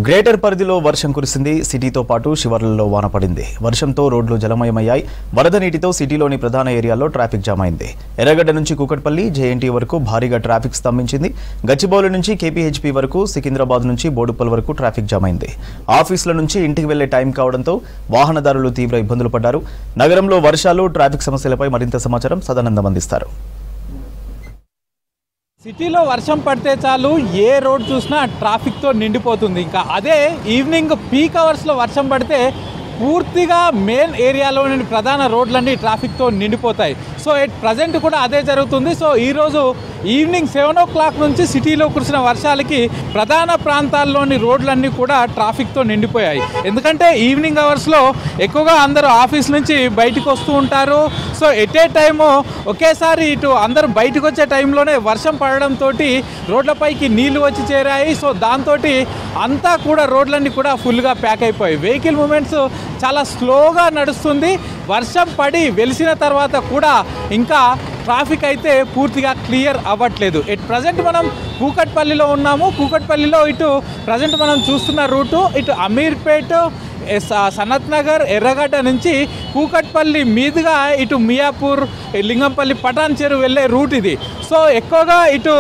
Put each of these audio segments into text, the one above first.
Greater పరిధిలో వర్షం కురిసింది. సిటీతో పాటు శివార్లలో వాన పడింది. వర్షంతో రోడ్లు జలమయమయ్యాయి. వరద నీటితో సిటీలోని ప్రధాన ఏరియాల్లో ట్రాఫిక్ జామ్ అయింది. ఎర్రగడ్డ నుంచి కూకట్పల్లి, జేఎన్టీ వరకు భారీగా ట్రాఫిక్ స్తంభించింది. గచ్చిబౌలి నుంచి కేపీహెచ్పీ వరకు, సికింద్రాబాద్ నుంచి బోడుప్పల్ వరకు ట్రాఫిక్ జామ్ అయింది. ఆఫీసుల నుంచి ఇంటికి వెళ్లే టైం కావడంతో వాహనదారులు తీవ్ర ఇబ్బందులు పడ్డారు. నగరంలో వర్షాలు, ట్రాఫిక్ సమస్యలపై మరింత సమాచారం సదానందం అందిస్తారు. సిటీలో వర్షం పడితే చాలు ఏ రోడ్ చూసినా ట్రాఫిక్తో నిండిపోతుంది. ఇంకా అదే ఈవినింగ్ పీక్ అవర్స్లో వర్షం పడితే పూర్తిగా మెయిన్ ఏరియాలోని ప్రధాన రోడ్లన్నీ ట్రాఫిక్తో నిండిపోతాయి. సో ప్రజెంట్ కూడా అదే జరుగుతుంది. సో ఈరోజు ఈవినింగ్ 7 o'clock నుంచి సిటీలో కురిసిన వర్షాలకి ప్రధాన ప్రాంతాల్లోని రోడ్లన్నీ కూడా ట్రాఫిక్తో నిండిపోయాయి. ఎందుకంటే ఈవినింగ్ అవర్స్లో ఎక్కువగా అందరూ ఆఫీస్ నుంచి బయటకు వస్తూ ఉంటారు. సో ఎట్ ఏ టైము ఒకేసారి ఇటు అందరూ బయటకు వచ్చే టైంలోనే వర్షం పడడంతో రోడ్లపైకి నీళ్లు వచ్చి చేరాయి. సో దాంతో అంతా కూడా రోడ్లన్నీ కూడా ఫుల్గా ప్యాక్ అయిపోయాయి. వెహికల్ మూమెంట్స్ చాలా స్లోగా నడుస్తుంది. వర్షం పడి వెలిసిన తర్వాత కూడా ఇంకా ట్రాఫిక్ అయితే పూర్తిగా క్లియర్ అవ్వట్లేదు. ప్రజెంట్ మనం కూకట్పల్లిలో ఉన్నాము. కూకట్పల్లిలో ఇటు ప్రజెంట్ మనం చూస్తున్న రూటు ఇటు అమీర్పేట్, సనత్ నగర్, ఎర్రగడ్డ నుంచి కూకట్పల్లి మీదుగా ఇటు మియాపూర్, లింగంపల్లి, పటాన్ చెరువు వెళ్ళే రూట్ ఇది. సో ఎక్కువగా ఇటు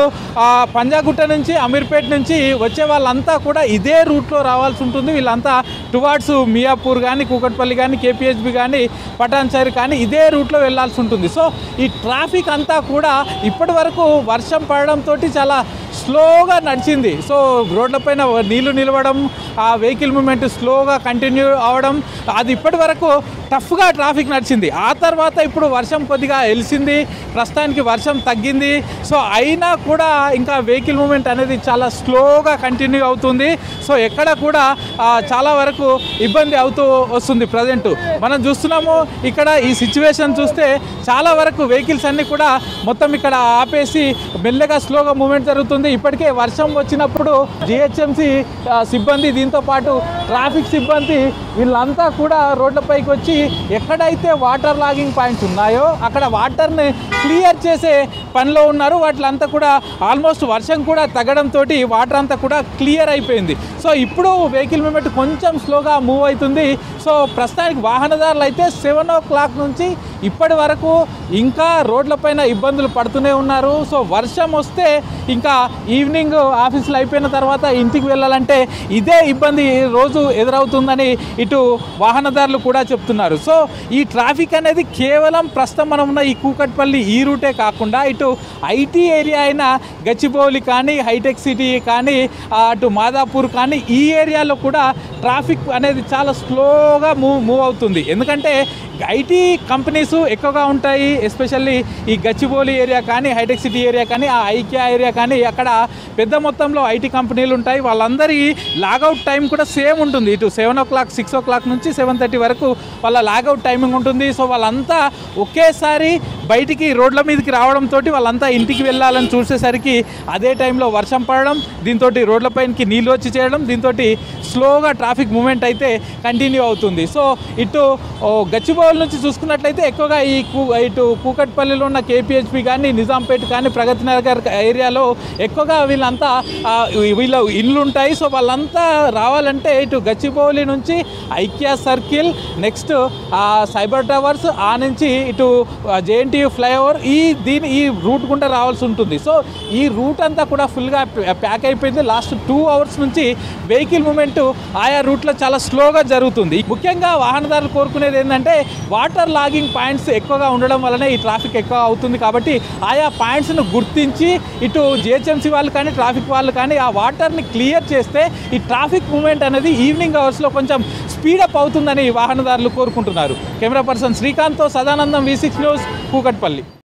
పంజాగుట్ట నుంచి, అమీర్పేట్ నుంచి వచ్చే వాళ్ళంతా కూడా ఇదే రూట్లో రావాల్సి ఉంటుంది. వీళ్ళంతా టువార్డ్స్ మియాపూర్ కానీ, కూకట్పల్లి కానీ, కేపీహెచ్బీ కానీ, పటాన్ చెరువు కానీ ఇదే రూట్లో వెళ్ళాల్సి ఉంటుంది. సో ఈ ట్రాఫిక్ అంతా కూడా ఇప్పటి వరకు వర్షం పడడంతో చాలా స్లోగా నడిచింది. సో రోడ్లపైన నీళ్లు నిలవడం, ఆ వెహికల్ మూమెంట్ స్లోగా కంటిన్యూ అవడం, అది ఇప్పటి వరకు టఫ్గా ట్రాఫిక్ నడిచింది. ఆ తర్వాత ఇప్పుడు వర్షం కొద్దిగా వెలిసింది, ప్రస్తుతానికి వర్షం తగ్గింది. సో అయినా కూడా ఇంకా వెహికల్ మూమెంట్ అనేది చాలా స్లోగా కంటిన్యూ అవుతుంది. సో ఎక్కడ కూడా చాలా వరకు ఇబ్బంది అవుతూ వస్తుంది. ప్రజెంట్ మనం చూస్తున్నాము ఇక్కడ ఈ సిచ్యువేషన్ చూస్తే చాలా వరకు వెహికల్స్ అన్నీ కూడా మొత్తం ఇక్కడ ఆపేసి మెల్లగా స్లోగా మూమెంట్ జరుగుతుంది. ఇప్పటికే వర్షం వచ్చినప్పుడు జిహెచ్ఎంసీ సిబ్బంది, దీంతో పాటు ట్రాఫిక్ సిబ్బంది వీళ్ళంతా కూడా రోడ్లపైకి వచ్చి ఎక్కడైతే వాటర్ లాగింగ్ పాయింట్స్ ఉన్నాయో అక్కడ వాటర్ని క్లియర్ చేసే పనిలో ఉన్నారు. వాటిలంతా కూడా ఆల్మోస్ట్ వర్షం కూడా తగ్గడంతో వాటర్ అంతా కూడా క్లియర్ అయిపోయింది. సో ఇప్పుడు వెహికల్ మూమెంట్ కొంచెం స్లోగా మూవ్ అవుతుంది. సో ప్రస్తుతానికి వాహనదారులు అయితే 7 o'clock నుంచి ఇప్పటి వరకు ఇంకా రోడ్లపైన ఇబ్బందులు పడుతూనే ఉన్నారు. సో వర్షం వస్తే ఇంకా ఈవినింగ్ ఆఫీసులు అయిపోయిన తర్వాత ఇంటికి వెళ్ళాలంటే ఇదే ఇబ్బంది రోజు ఎదురవుతుందని ఇటు వాహనదారులు కూడా చెప్తున్నారు. సో ఈ ట్రాఫిక్ అనేది కేవలం ప్రస్తుతం మనం ఉన్న ఈ కూకట్పల్లి ఈ రూటే కాకుండా ఇటు ఐటీ ఏరియా అయిన గచ్చిబౌలి కానీ, హైటెక్ సిటీ కానీ, అటు మాదాపూర్ కానీ ఈ ఏరియాలో కూడా ట్రాఫిక్ అనేది చాలా స్లోగా మూవ్ అవుతుంది. ఎందుకంటే ఐటీ కంపెనీస్ ఎక్కువగా ఉంటాయి. ఎస్పెషల్లీ ఈ గచ్చిబౌలి ఏరియా కానీ, హైటెక్ సిటీ ఏరియా కానీ, ఆ ఐకియా ఏరియా కానీ అక్కడ పెద్ద మొత్తంలో ఐటీ కంపెనీలు ఉంటాయి. వాళ్ళందరి లాగౌట్ టైం కూడా సేమ్ ఉంటుంది. ఇటు 7 o'clock, 6 o'clock నుంచి 7:30 వరకు వాళ్ళ లాగౌట్ టైమింగ్ ఉంటుంది. సో వాళ్ళంతా ఒకేసారి బయటికి రోడ్ల మీదకి రావడంతో వాళ్ళంతా ఇంటికి వెళ్ళాలని చూసేసరికి అదే టైంలో వర్షం పడడం, దీంతో రోడ్లపైనకి నీళ్ళు వచ్చి చేయడం, దీంతో స్లోగా ట్రాఫిక్ మూమెంట్ అయితే కంటిన్యూ అవుతుంది. సో ఇటు గచ్చిబౌలి నుంచి చూసుకున్నట్లయితే ఎక్కువగా ఇటు కూకట్పల్లిలో ఉన్న కేపీహెచ్పీ కానీ, నిజాంపేట్ కానీ, ప్రగతి నగర్ ఏరియాలో ఎక్కువగా వీళ్ళంతా వీళ్ళ ఇళ్ళు ఉంటాయి. సో వాళ్ళంతా రావాలంటే ఇటు గచ్చిబౌలి నుంచి IKEA circle, next cyber towers, ఆ నుంచి ఇటు జేఎన్టీ ఫ్లైఓవర్ ఈ రూట్ గుండా రావాల్సి ఉంటుంది. సో ఈ రూట్ అంతా కూడా ఫుల్గా ప్యాక్ అయిపోయింది. లాస్ట్ 2 hours నుంచి వెహికల్ మూమెంట్ ఆయా రూట్లో చాలా స్లోగా జరుగుతుంది. ముఖ్యంగా వాహనదారులు కోరుకునేది ఏంటంటే వాటర్ లాగింగ్ పాయింట్స్ ఎక్కువగా ఉండడం వల్లనే ఈ ట్రాఫిక్ ఎక్కువ అవుతుంది. కాబట్టి ఆయా పాయింట్స్ను గుర్తించి ఇటు జిహెచ్ఎంసీ వాళ్ళు కానీ, ట్రాఫిక్ వాళ్ళు కానీ ఆ వాటర్ని క్లియర్ చేస్తే ఈ ట్రాఫిక్ మూమెంట్ అనేది ఈవినింగ్ అవర్స్లో కొంచెం స్పీడప్ అవుతుందని వాహనదారులు కోరుకుంటున్నారు. కెమెరా పర్సన్ శ్రీకాంత్తో సదానందం, V6 న్యూస్, కూకట్పల్లి.